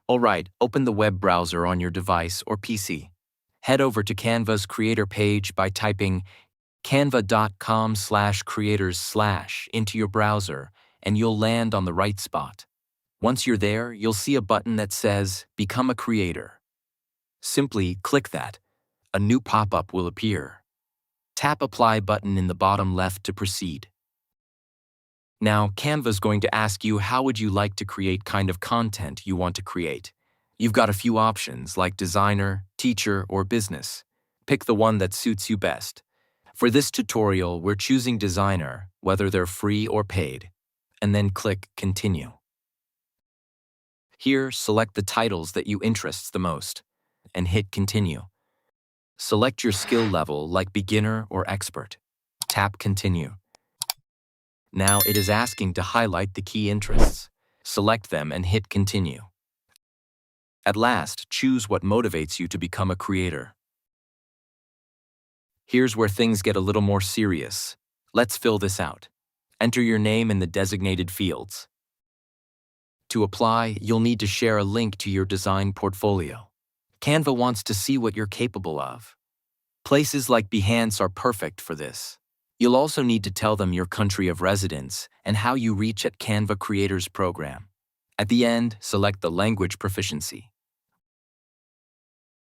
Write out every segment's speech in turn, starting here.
Alright, open the web browser on your device or PC. Head over to Canva's creator page by typing canva.com/creators/ into your browser, and you'll land on the right spot. Once you're there, you'll see a button that says Become a Creator. Simply click that. A new pop-up will appear. Tap Apply button in the bottom left to proceed. Now, Canva's going to ask you how would you like to create kind of content you want to create. You've got a few options like designer, teacher, or business. Pick the one that suits you best. For this tutorial, we're choosing designer, whether they're free or paid, and then click Continue. Here, select the titles that you interests the most, and hit Continue. Select your skill level like beginner or expert. Tap Continue. Now it is asking to highlight the key interests. Select them and hit Continue. At last, choose what motivates you to become a creator. Here's where things get a little more serious. Let's fill this out. Enter your name in the designated fields. To apply, you'll need to share a link to your design portfolio. Canva wants to see what you're capable of. Places like Behance are perfect for this. You'll also need to tell them your country of residence and how you reach at Canva Creators program. At the end, select the language proficiency.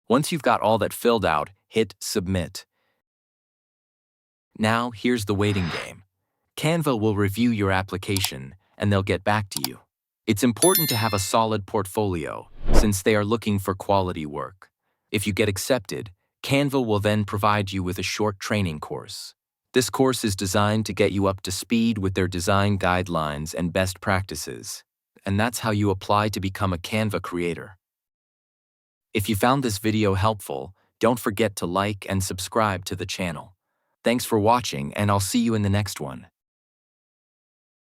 Once you've got all that filled out, hit Submit. Now, here's the waiting game. Canva will review your application, and they'll get back to you. It's important to have a solid portfolio, since they are looking for quality work. If you get accepted, Canva will then provide you with a short training course. This course is designed to get you up to speed with their design guidelines and best practices, and that's how you apply to become a Canva creator. If you found this video helpful, don't forget to like and subscribe to the channel. Thanks for watching, and I'll see you in the next one.